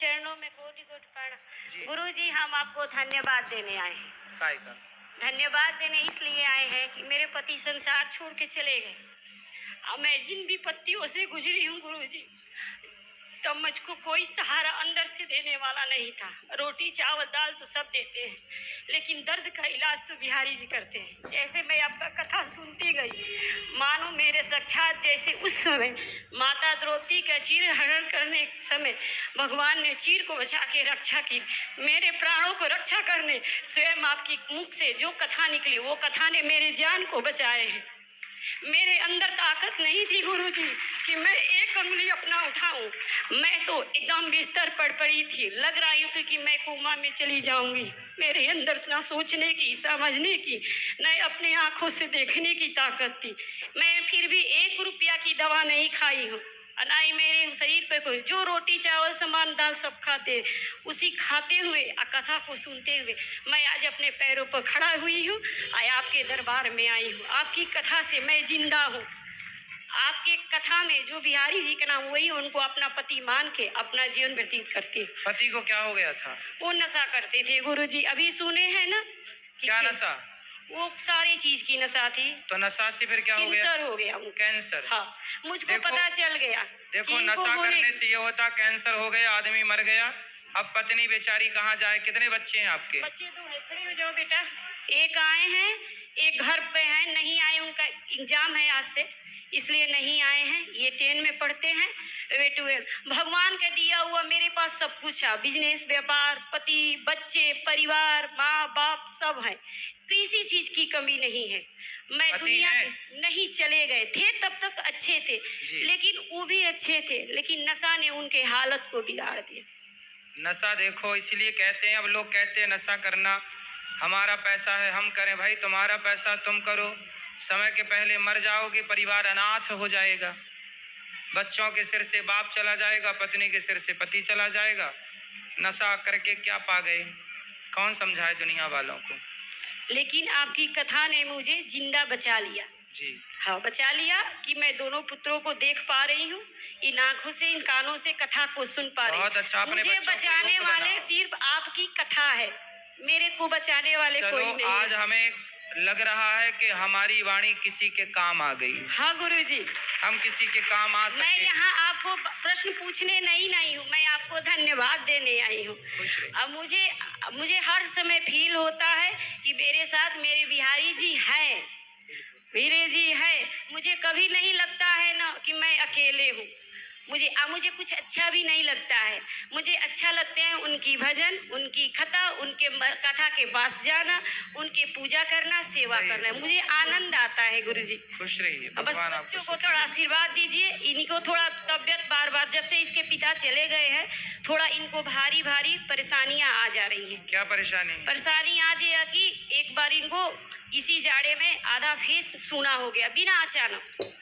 चरणों में कोटि कोटि प्रणाम। गुरु जी, हम आपको धन्यवाद देने आए हैं। काय का? धन्यवाद देने इसलिए आए हैं कि मेरे पति संसार छोड़ के चले गए। अब मैं जिन विपत्तियों से गुजरी हूँ गुरु जी, तब मुझको कोई सहारा अंदर से देने वाला नहीं था। रोटी चावल दाल तो सब देते हैं, लेकिन दर्द का इलाज तो बिहारी जी करते हैं। जैसे मैं आपका कथा सुनती गई, मानो मेरे साक्षात जैसे उस समय माता द्रौपदी का चीर हरण करने समय भगवान ने चीर को बचा के रक्षा की, मेरे प्राणों को रक्षा करने स्वयं आपकी मुख से जो कथा निकली वो कथा ने मेरे जान को बचाए हैं। मेरे अंदर ताकत नहीं थी गुरुजी कि मैं एक अंगुली अपना उठाऊं। मैं तो एकदम बिस्तर पर पड़ी थी, लग रही थी कि मैं कोमा में चली जाऊंगी। मेरे अंदर ना सोचने की, समझने की, न अपने आंखों से देखने की ताकत थी। मैं फिर भी 1 रुपया की दवा नहीं खाई हूँ, ना ही मेरे शरीर पे कोई। जो रोटी चावल सामान दाल सब खाते, उसी खाते हुए कथा को सुनते हुए मैं आज अपने पैरों पर खड़ा हुई हूँ। आपके दरबार में आई हूँ। आपकी कथा से मैं जिंदा हूँ। आपके कथा में जो बिहारी जी का नाम, वही उनको अपना पति मान के अपना जीवन व्यतीत करती। पति को क्या हो गया था? वो नशा करते थे गुरुजी, अभी सुने हैं ना? क्या नशा? वो सारी चीज की नशा थी। तो नशा से फिर क्या हो गया? कैंसर हो गया उनको। कैंसर? हाँ, मुझको पता चल गया। देखो, नशा करने से ये होता, कैंसर हो गया, आदमी मर गया। अब पत्नी बेचारी कहाँ जाए? कितने बच्चे हैं आपके? बच्चे 2 हैं। खड़े हो जाओ बेटा। एक आए हैं, एक घर पे हैं, नहीं आए, उनका एग्जाम है आज से, इसलिए नहीं आए हैं। ये 10 में पढ़ते हैं, वे 12। भगवान का दिया हुआ मेरे पास सब कुछ है, बिजनेस, व्यापार, पति, बच्चे, परिवार, माँ बाप सब है, किसी चीज की कमी नहीं है। मैं दुनिया नहीं, चले गए थे तब तक अच्छे थे, लेकिन वो भी अच्छे थे, लेकिन नशा ने उनके हालत को बिगाड़ दिया। नशा देखो, इसलिए कहते हैं, अब लोग कहते हैं नशा करना हमारा पैसा है हम करें। भाई, तुम्हारा पैसा तुम करो, समय के पहले मर जाओगे, परिवार अनाथ हो जाएगा, बच्चों के सिर से बाप चला जाएगा, पत्नी के सिर से पति चला जाएगा। नशा करके क्या पा गए? कौन समझाए दुनिया वालों को? लेकिन आपकी कथा ने मुझे जिंदा बचा लिया जी। हाँ, बचा लिया कि मैं दोनों पुत्रों को देख पा रही हूँ, इन आंखों से, इन कानों से कथा को सुन पा रही हूँ। बहुत अच्छा। मुझे बचाने वाले सिर्फ आपकी कथा है, मेरे को बचाने वाले कोई नहीं। आज हमें लग रहा है कि हमारी वाणी किसी के काम आ गई। हाँ गुरुजी, हम किसी के काम आ सकते। मैं यहाँ आपको प्रश्न पूछने नहीं हूँ, मैं आपको धन्यवाद देने आई हूँ। अब मुझे हर समय फील होता है कि मेरे साथ मेरे बिहारी जी हैं, वीरे जी है। मुझे कभी नहीं लगता है ना कि मैं अकेले हूँ। मुझे कुछ अच्छा भी नहीं लगता है। मुझे अच्छा लगते हैं उनकी भजन, उनकी कथा, उनके कथा के पास जाना, उनके पूजा करना, सेवा करना, मुझे आनंद आता है। गुरुजी खुश रहिए। बस बच्चों को थोड़ा आशीर्वाद दीजिए। इनको थोड़ा तबियत बार जब से इसके पिता चले गए हैं, थोड़ा इनको भारी परेशानियां आ जा रही हैं। क्या परेशानी? परेशानी आज ये कि एक बार इनको इसी जाड़े में आधा फेस सूना हो गया बिना अचानक।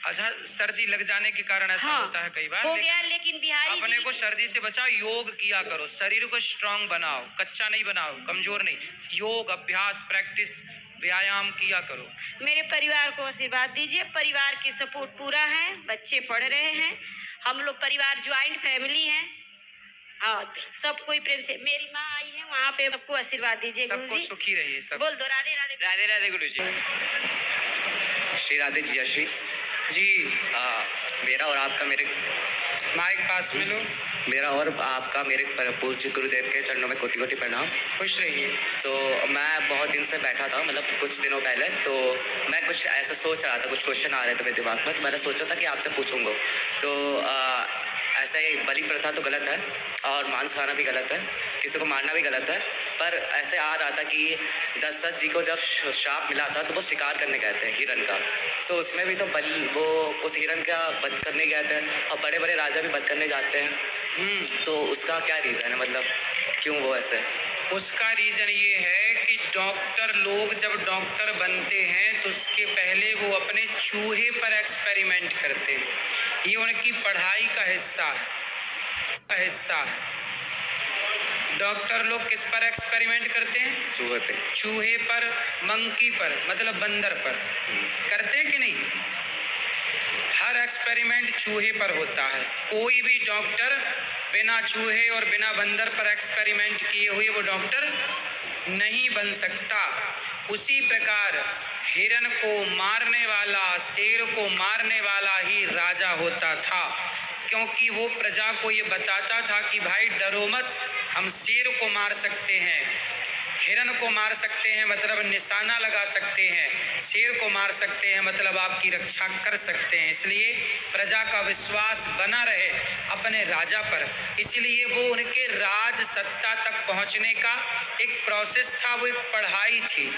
अच्छा, सर्दी लग जाने के कारण ऐसा होता है कई बार हो गया, लेकिन बिहारी अपने को सर्दी से बचाओ। योग किया करो, शरीर को स्ट्रांग बनाओ, कच्चा नहीं बनाओ, कमजोर नहीं। योग, अभ्यास, प्रैक्टिस, व्यायाम किया करो। मेरे परिवार को आशीर्वाद दीजिए। परिवार की सपोर्ट पूरा है, बच्चे पढ़ रहे हैं, हम लोग परिवार ज्वाइंट फैमिली है। हाँ, सब कोई प्रेम से। मेरी माँ आई है वहाँ पे, सबको आशीर्वाद दीजिए। सबको सुखी रहिए। सब बोल दो राधे राधे। राधे राधे गुरु जी। श्री राधे जय श्री जी। मेरा और आपका, मेरे माइक पास में लो। मेरा और आपका मेरे पूज्य गुरुदेव के चरणों में कोटि कोटि प्रणाम। खुश रहिए। तो मैं बहुत दिन से बैठा था, मतलब कुछ दिनों पहले, तो मैं कुछ ऐसा सोच रहा था, कुछ क्वेश्चन आ रहे थे मेरे दिमाग में, तो मैंने सोचा था कि आपसे पूछूंगा। तो ऐसा ही बलि प्रथा तो गलत है, और मांस खाना भी गलत है, किसी को मारना भी गलत है, पर ऐसे आ रहा था कि दशरथ जी को जब श्राप मिला था तो वो शिकार करने गए थे हिरण का, तो उसमें भी तो वो उस हिरण का वध करने गए थे, और बड़े बड़े राजा भी वध करने जाते हैं। तो उसका क्या रीज़न है, मतलब क्यों वो ऐसे? उसका रीज़न ये है कि डॉक्टर लोग जब डॉक्टर बनते हैं तो उसके पहले वो अपने चूहे पर एक्सपेरिमेंट करते हैं। ये उनकी पढ़ाई का हिस्सा है। डॉक्टर लोग किस पर एक्सपेरिमेंट करते हैं? चूहे पे। चूहे पर, मंकी पर, मतलब बंदर पर। करते हैं कि नहीं? हर एक्सपेरिमेंट चूहे पर होता है। कोई भी डॉक्टर बिना चूहे और बिना बंदर पर एक्सपेरिमेंट किए हुए वो डॉक्टर नहीं बन सकता। उसी प्रकार हिरण को मारने वाला, शेर को मारने वाला ही राजा होता था, क्योंकि वो प्रजा को ये बताता था कि भाई डरो मत, हम शेर को मार सकते हैं, हिरण को मार सकते हैं, मतलब निशाना लगा सकते हैं, शेर को मार सकते हैं, मतलब आपकी रक्षा कर सकते हैं। इसलिए प्रजा का विश्वास बना रहे अपने राजा पर, इसलिए वो उनके राज सत्ता तक पहुंचने का एक प्रोसेस था, वो एक पढ़ाई थी,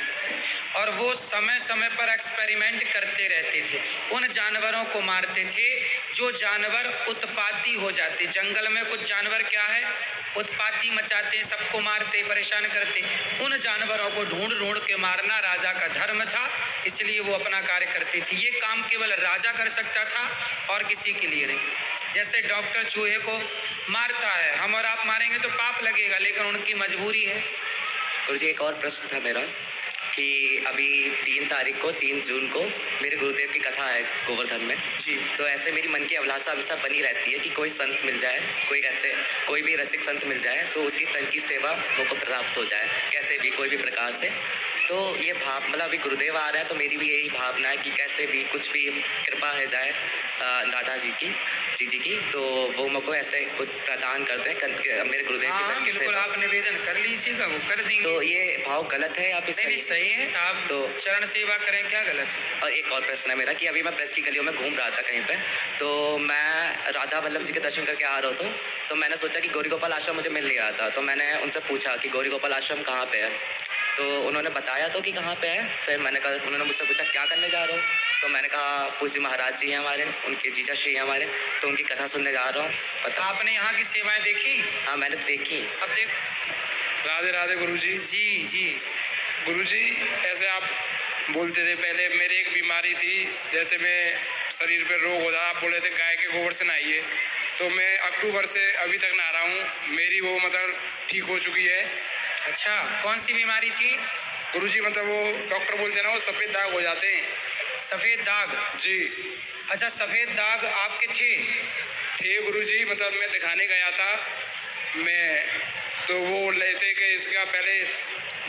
और वो समय समय पर एक्सपेरिमेंट करते रहते थे। उन जानवरों को मारते थे जो जानवर उत्पाती हो जाते। जंगल में कुछ जानवर क्या है, उत्पाती मचाते, सबको मारते, परेशान करते। उन जानवरों को ढूंढ ढूंढ के मारना राजा का धर्म था, इसलिए वो अपना कार्य करते थे। ये काम केवल राजा कर सकता था और किसी के लिए नहीं। जैसे डॉक्टर चूहे को मारता है, हम और आप मारेंगे तो पाप लगेगा, लेकिन उनकी मजबूरी है। गुरुजी एक और प्रश्न था मेरा कि अभी 3 जून को मेरे गुरुदेव की कथा है गोवर्धन में जी। तो ऐसे मेरी मन की अभिलाषा हमेशा बनी रहती है कि कोई संत मिल जाए, कोई भी रसिक संत मिल जाए तो उसकी तन की सेवा मुझको प्राप्त हो जाए, कैसे भी कोई भी प्रकार से। तो ये भाव मतलब अभी गुरुदेव आ रहे हैं तो मेरी भी यही भावना है कि कैसे भी कुछ भी कृपा है जाए राधा जी की तो वो मुझको ऐसे कुछ प्रदान करते हैं मेरे गुरुदेव की तन की बिल्कुल, सेवा। आप निवेदन कर लीजिएगा, वो कर देंगे। तो ये भाव गलत है या फिर नहीं, सही है, आप तो चरण सेवा करें, क्या गलत है। और एक और प्रश्न है मेरा कि अभी मैं ब्रज की गलियों में घूम रहा था कहीं पे, तो मैं राधा वल्लभ जी के दर्शन करके आ रहा था, तो मैंने सोचा कि गौरी गोपाल आश्रम मुझे मिल नहीं रहा था, तो मैंने उनसे पूछा कि गौरी गोपाल आश्रम कहाँ पे है, तो उन्होंने बताया तो कि कहाँ पे है। फिर उन्होंने मुझसे पूछा क्या करने जा रहे हो, तो मैंने कहा पूज्य महाराज जी हैं हमारे, उनके जीजा श्री हैं हमारे, तो उनकी कथा सुनने जा रहा हूँ। पता आपने यहाँ की सेवाएं देखी? हाँ मैंने देखी। अब देख। राधे राधे गुरुजी। जी जी। गुरुजी ऐसे आप बोलते थे पहले मेरी एक बीमारी थी, जैसे मैं शरीर पे रोग हो रहा, आप बोले थे गाय के गोबर से नहाइए, तो मैं अक्टूबर से अभी तक नहा रहा हूँ, मेरी वो मतलब ठीक हो चुकी है। अच्छा, कौन सी बीमारी थी? गुरुजी मतलब वो डॉक्टर बोलते हैं ना, वो सफ़ेद दाग हो जाते हैं। सफ़ेद दाग? जी। अच्छा, सफ़ेद दाग आपके थे गुरुजी, मतलब मैं दिखाने गया था मैं, तो वो लेते कि इसका पहले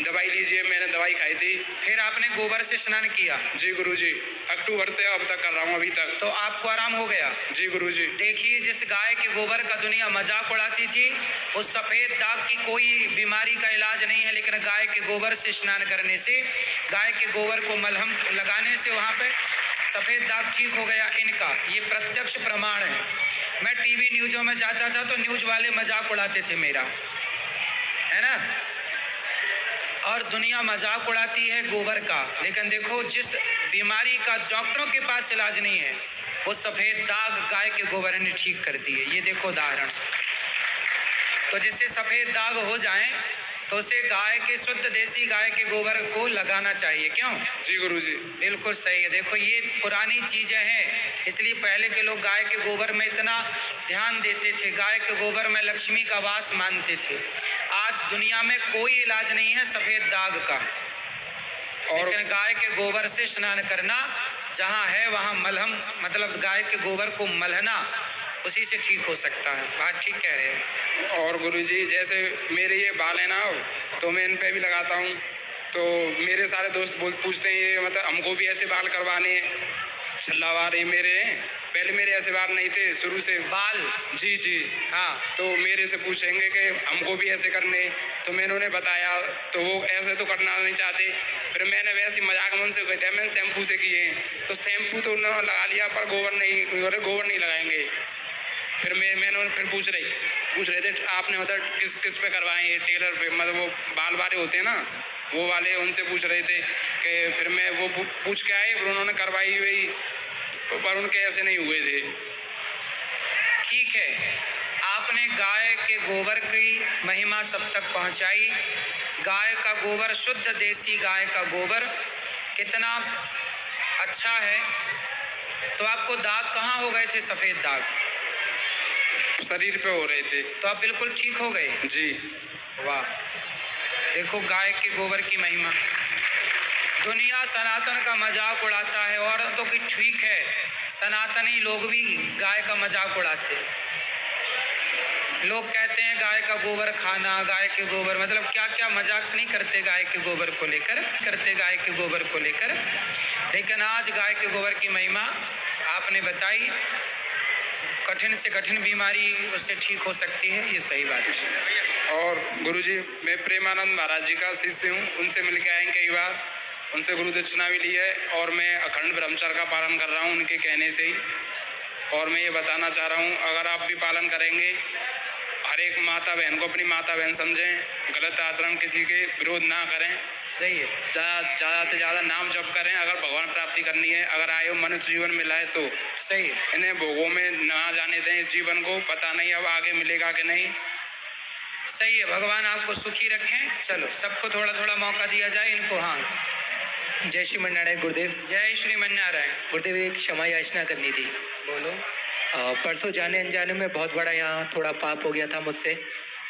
दवाई लीजिए, मैंने दवाई खाई थी। फिर आपने गोबर से स्नान किया? जी गुरुजी, अक्टूबर से अब तक कर रहा हूँ अभी तक। तो आपको आराम हो गया? जी गुरुजी। देखिए, जिस गाय के गोबर का दुनिया मजाक उड़ाती थी, उस सफ़ेद दाग की कोई बीमारी का इलाज नहीं है, लेकिन गाय के गोबर से स्नान करने से, गाय के गोबर को मलहम लगाने से वहाँ पे सफ़ेद दाग ठीक हो गया। इनका ये प्रत्यक्ष प्रमाण है। मैं टीवी न्यूज़ों में जाता था तो न्यूज़ वाले मजाक उड़ाते थे मेरा, है ना, और दुनिया मजाक उड़ाती है गोबर का, लेकिन देखो जिस बीमारी का डॉक्टरों के पास इलाज नहीं है, वो सफ़ेद दाग गाय के गोबर ने ठीक कर दिए। ये देखो उदाहरण। तो जिससे सफ़ेद दाग हो जाए तो उसे गाय के शुद्ध देसी गाय के गोबर को लगाना चाहिए। क्यों? जी गुरुजी। बिल्कुल सही है। देखो ये पुरानी चीज़ें हैं, इसलिए पहले के लोग गाय के गोबर में इतना ध्यान देते थे, गाय के गोबर में लक्ष्मी का वास मानते थे। आज दुनिया में कोई इलाज नहीं है सफ़ेद दाग का, और लेकिन गाय के गोबर से स्नान करना, जहाँ है वहाँ मलहम, मतलब गाय के गोबर को मलहना, उसी से ठीक हो सकता है। बात ठीक कह रहे हैं। और गुरुजी जैसे मेरे ये बाल है ना, तो मैं इन पे भी लगाता हूँ, तो मेरे सारे दोस्त पूछते हैं ये मतलब हमको भी ऐसे बाल करवाने, छल्ला रही मेरे हैं, पहले मेरे ऐसे बाल नहीं थे शुरू से बाल। जी जी हाँ, तो मेरे से पूछेंगे कि हमको भी ऐसे करने, तो मैंने उन्हें बताया, तो वो ऐसे तो करना नहीं चाहते। फिर मैंने वैसे मजाक में उनसे कहते हैं मैंने शैम्पू से किए हैं, तो शैम्पू तो उन्होंने लगा लिया पर गोबर नहीं लगाएंगे। फिर मैंने फिर पूछ रहे थे आपने मतलब किस पे करवाए हैं, टेलर पे, मतलब वो बाल वाले होते हैं ना वो वाले, उनसे पूछ रहे थे कि फिर मैं वो पूछ के आए, फिर उन्होंने करवाई हुई, पर उनके ऐसे नहीं हुए थे। ठीक है, आपने गाय के गोबर की महिमा सब तक पहुंचाई। गाय का गोबर, शुद्ध देसी गाय का गोबर कितना अच्छा है। तो आपको दाग कहाँ हो गए थे, सफ़ेद दाग? शरीर पे हो रहे थे। तो आप बिल्कुल ठीक हो गए? जी। वाह, देखो गाय के गोबर की महिमा। दुनिया सनातन का मजाक उड़ाता है, और तो कि ठीक है, सनातनी लोग भी गाय का मजाक उड़ाते हैं। लोग कहते हैं गाय का गोबर खाना, गाय के गोबर, मतलब क्या क्या मजाक नहीं करते गाय के गोबर को लेकर, गाय के गोबर को लेकर। लेकिन आज गाय के गोबर की महिमा आपने बताई, कठिन से कठिन बीमारी उससे ठीक हो सकती है, ये सही बात है। और गुरुजी, मैं प्रेमानंद महाराज जी का शिष्य हूँ, उनसे मिलके आए कई बार, उनसे गुरु दक्षिणा भी ली है, और मैं अखंड ब्रह्मचर्य का पालन कर रहा हूँ उनके कहने से ही। और मैं ये बताना चाह रहा हूँ, अगर आप भी पालन करेंगे, हर एक माता बहन को अपनी माता बहन समझें, गलत आचरण किसी के विरोध ना करें, सही है। ज़्यादा से ज़्यादा नाम जप करें, अगर भगवान प्राप्ति करनी है, अगर आयु मनुष्य जीवन मिला है तो सही है। इन्हें भोगों में ना जाने दें इस जीवन को, पता नहीं अब आगे मिलेगा कि नहीं। सही है, भगवान आपको सुखी रखें। चलो सबको थोड़ा थोड़ा मौका दिया जाए इनको। हाँ, जय श्रीमन नारायण गुरुदेव। जय श्रीमन नारायण। गुरुदेव, एक क्षमा याचना करनी थी। बोलो। परसों जाने अनजाने में बहुत बड़ा यहाँ थोड़ा पाप हो गया था मुझसे।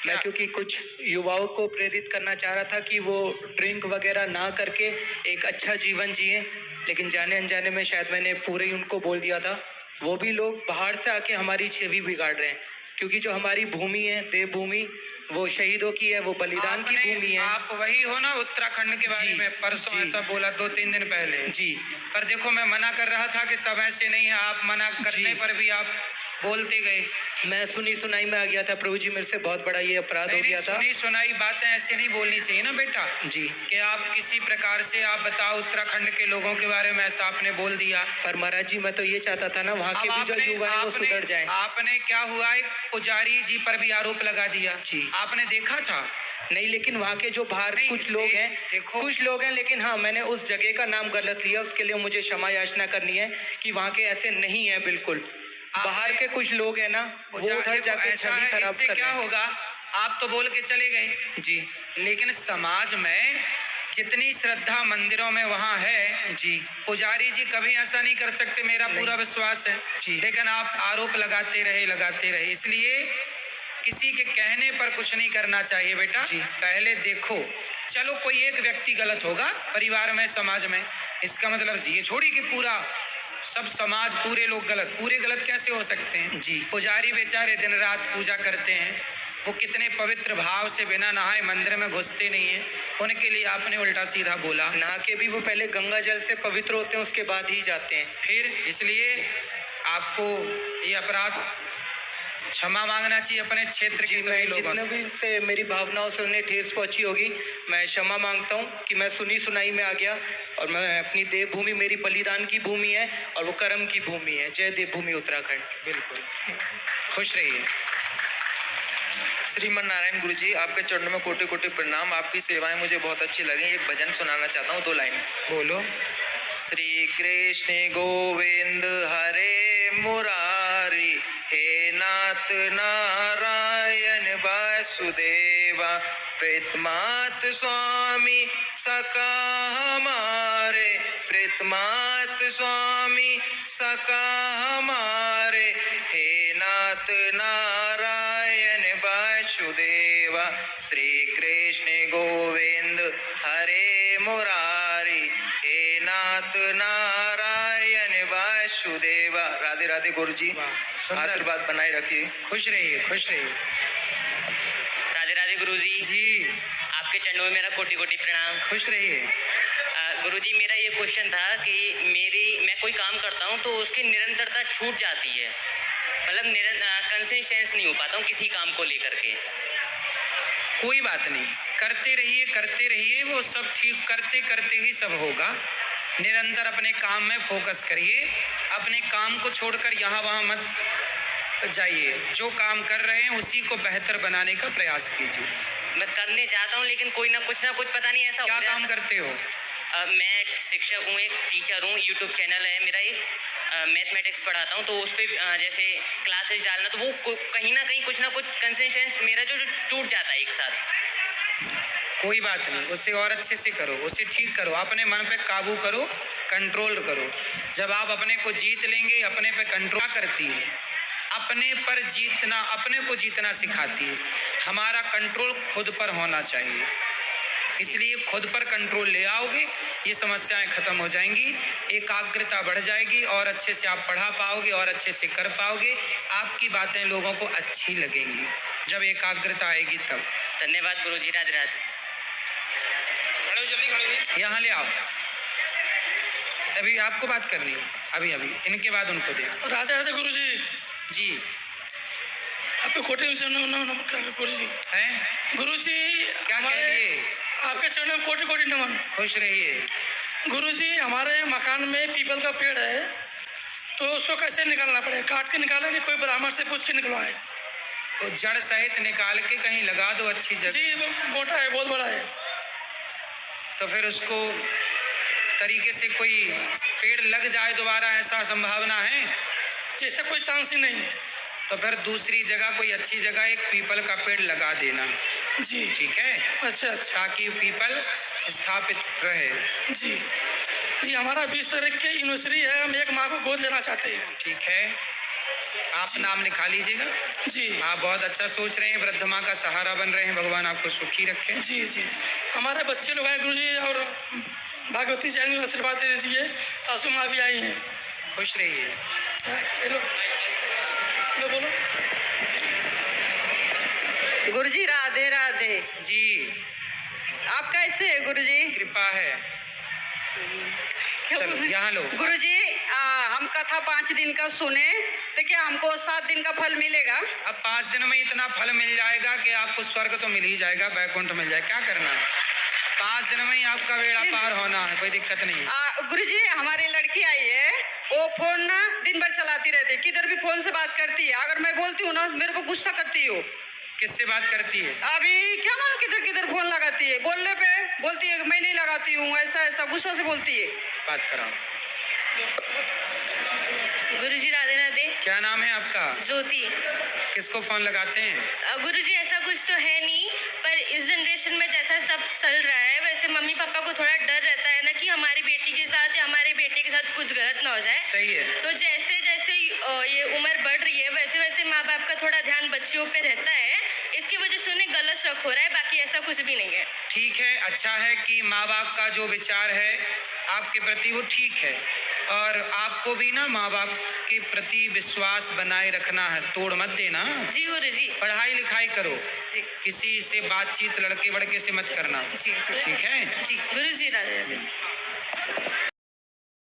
मैं क्योंकि कुछ युवाओं को प्रेरित करना चाह रहा था कि वो ड्रिंक वगैरह ना करके एक अच्छा जीवन जिए, लेकिन जाने अनजाने में शायद मैंने पूरे ही उनको बोल दिया था। वो भी लोग बाहर से आके हमारी छवि बिगाड़ रहे हैं, क्योंकि जो हमारी भूमि है, देवभूमि, वो शहीदों की है, वो बलिदान की भूमि है। आप वही हो ना उत्तराखंड के बारे में परसों ऐसा बोला 2-3 दिन पहले जी। पर देखो, मैं मना कर रहा था कि सब ऐसे नहीं है, आप मना करने पर भी आप बोलते गए। मैं सुनी सुनाई में आ गया था प्रभु जी, मेरे से बहुत बड़ा ये अपराध हो गया था। सुनी सुनाई बातें ऐसे नहीं बोलनी चाहिए ना बेटा जी। कि आप किसी प्रकार से आप बताओ उत्तराखंड के लोगों के बारे में ऐसा आपने बोल दिया। पर महाराज जी, मैं तो ये चाहता था ना वहाँ के भी जो युवा है वो सुधर जाएं। आपने क्या हुआ, एक पुजारी जी पर भी आरोप लगा दिया जी। आपने देखा था? नहीं, लेकिन वहाँ के जो बाहर कुछ लोग हैं, कुछ लोग हैं, लेकिन हाँ, मैंने उस जगह का नाम गलत लिया, उसके लिए मुझे क्षमा याचना करनी है कि वहाँ के ऐसे नहीं है बिल्कुल। बाहर के कुछ लोग हैं ना, वो उधर जाके छवि खराब कर रहे हैं। क्या होगा, आप तो बोल के चले गए जी, लेकिन समाज में जितनी श्रद्धा मंदिरों में वहाँ है जी, पुजारी जी कभी ऐसा नहीं कर सकते, मेरा पूरा विश्वास है जी। लेकिन आप आरोप लगाते रहे। इसलिए किसी के कहने पर कुछ नहीं करना चाहिए बेटा जी। पहले देखो। चलो कोई एक व्यक्ति गलत होगा परिवार में, समाज में, इसका मतलब ये छोड़ी कि पूरा सब समाज, पूरे लोग गलत। पूरे गलत कैसे हो सकते हैं जी। पुजारी बेचारे दिन रात पूजा करते हैं, वो कितने पवित्र भाव से बिना नहाए मंदिर में घुसते नहीं है, उनके लिए आपने उल्टा सीधा बोला। नहा के भी वो पहले गंगा जल से पवित्र होते हैं, उसके बाद ही जाते हैं फिर इसलिए आपको ये अपराध क्षमा मांगना चाहिए अपने क्षेत्र के सभी लोगों जितने से। भी से मेरी भावनाओं से उन्हें ठेस पहुंची होगी, मैं क्षमा मांगता हूं कि मैं सुनी सुनाई में आ गया, और मैं अपनी देवभूमि, मेरी बलिदान की भूमि है और वो कर्म की भूमि है। जय देवभूमि उत्तराखंड। बिल्कुल, खुश रहिए। श्रीमन नारायण गुरु जी, आपके चरणों में कोटि कोटि प्रणाम। आपकी सेवाएं मुझे बहुत अच्छी लगी। एक भजन सुनाना चाहता हूँ, 2 लाइन। बोलो। श्री कृष्ण गोविंद हरे मुरारी, हे नाथ नारायण वासुदेवा, प्रीतमात स्वामी सका हमारे, प्रीतमात स्वामी सका हमारे, हे नाथ नारायण वासुदेवा, श्री कृष्ण गोविंद हरे मुरारी, हे नाथ नारायण वासुदेवा। राधे राधे गुरु जी, सुंदर। आशीर्वाद बनाए रखिए। खुश रहिए, खुश रहिए। राधे राधे गुरुजी। जी, आपके चरणों में मेरा कोटि कोटि प्रणाम। खुश रहिए। गुरुजी, मेरा ये क्वेश्चन था कि मैं कोई काम करता हूँ तो उसकी निरंतरता छूट जाती है, मतलब कंसिस्टेंस नहीं हो पाता हूँ किसी काम को लेकर के। कोई बात नहीं, करते रहिए, वो सब ठीक करते करते ही सब होगा। निरंतर अपने काम में फोकस करिए, अपने काम को छोड़कर यहाँ वहाँ मत जाइए। जो काम कर रहे हैं उसी को बेहतर बनाने का प्रयास कीजिए। मैं करने जाता हूँ लेकिन कोई ना कुछ पता नहीं ऐसा क्या हो काम करते हो? मैं शिक्षक हूँ, एक टीचर हूँ, यूट्यूब चैनल है मेरा, एक मैथमेटिक्स पढ़ाता हूँ, तो उस पर जैसे क्लासेस डालना, तो वो कहीं ना कहीं कुछ ना कुछ कंसिस्टेंस मेरा जो टूट जाता है एक साथ। कोई बात नहीं, उसे और अच्छे से करो, उसे ठीक करो, अपने मन पे काबू करो, कंट्रोल करो। जब आप अपने को जीत लेंगे, अपने पे कंट्रोल करती है, अपने पर जीतना, अपने को जीतना सिखाती है। हमारा कंट्रोल खुद पर होना चाहिए। इसलिए खुद पर कंट्रोल ले आओगे, ये समस्याएं खत्म हो जाएंगी, एकाग्रता बढ़ जाएगी और अच्छे से आप पढ़ा पाओगे और अच्छे से कर पाओगे। आपकी बातें लोगों को अच्छी लगेंगी जब एकाग्रता आएगी तब। धन्यवाद गुरुजी, राधे राधे। यहाँ ले आओ, अभी आपको बात करनी है, अभी अभी इनके बाद उनको दे। राधे राधे गुरुजी। जी आपके कोटे से नमस्कार गुरुजी। हैं गुरुजी क्या कह लिए? आपके चरणों में कोटि कोटि नमन। खुश रहिए। गुरुजी हमारे मकान में पीपल का पेड़ है, तो उसको कैसे निकालना पड़ेगा? काट के निकालें कि कोई ब्राह्मण से पूछ के निकलवाए? तो जड़ सहित निकाल के कहीं लगा दो अच्छी जगह। जी मोटा है, बहुत बड़ा है। तो फिर उसको तरीके से कोई पेड़ लग जाए दोबारा, ऐसा संभावना है? जैसे कोई चांस ही नहीं है। तो फिर दूसरी जगह कोई अच्छी जगह एक पीपल का पेड़ लगा देना। जी ठीक है, अच्छा अच्छा। ताकि पीपल स्थापित रहे। जी जी हमारा 20 तारीख की एनिवर्सरी है, हम एक माँ को गोद लेना चाहते हैं। ठीक है, आप नाम लिखा लीजिएगा। जी आप बहुत अच्छा सोच रहे हैं, वृद्ध माँ का सहारा बन रहे हैं, भगवान आपको सुखी रखें। जी जी जी हमारे बच्चे लोग हैं गुरुजी, और भागवती जैन को आशीर्वाद दे दीजिए। सासू माँ भी आई हैं। खुश रहिए। हेलो हेलो बोलो। गुरुजी राधे राधे। जी आप कैसे है गुरुजी? कृपा है। चलो यहाँ लो। गुरुजी हम कथा 5 दिन का सुने, तो क्या हमको 7 दिन का फल मिलेगा? अब 5 दिन में इतना फल मिल जाएगा कि आपको स्वर्ग तो मिल ही जाएगा, बैकुंठ मिल जाएगा। क्या करना है, 5 दिन में ही आपका बेड़ा पार होना है, कोई दिक्कत नहीं। गुरुजी हमारी लड़की आई है, वो फोन ना दिन भर चलाती रहती है, किधर भी फोन से बात करती है। अगर मैं बोलती हूँ ना मेरे को गुस्सा करती हो। किससे बात करती है? अभी क्या मालूम किधर किधर फोन लगाती है, बोलने पे बोलती है मैं नहीं लगाती हूँ, ऐसा ऐसा गुस्सा से बोलती है। बात कराओ। गुरुजी राधे राधे। क्या नाम है आपका? ज्योति। किसको फोन लगाते हैं? गुरुजी ऐसा कुछ तो है नहीं, पर इस जनरेशन में जैसा सब चल रहा है वैसे मम्मी पापा को थोड़ा डर रहता है ना कि हमारी बेटी के साथ या हमारे बेटे के साथ कुछ गलत ना हो जाए। सही है। तो जैसे जैसे ये उम्र बढ़ रही है वैसे वैसे माँ बाप का थोड़ा ध्यान बच्चियों पे रहता है, इसकी वजह से उन्हें गलत शक हो रहा है, बाकी ऐसा कुछ भी नहीं है। ठीक है, अच्छा है कि माँ बाप का जो विचार है आपके प्रति वो ठीक है, और आपको भी ना माँ बाप के प्रति विश्वास बनाए रखना है, तोड़ मत देना। जी गुरुजी। पढ़ाई लिखाई करो जी। किसी से बातचीत लड़के वड़के से मत करना। जी जी ठीक है। जी गुरुजी राधे राधे।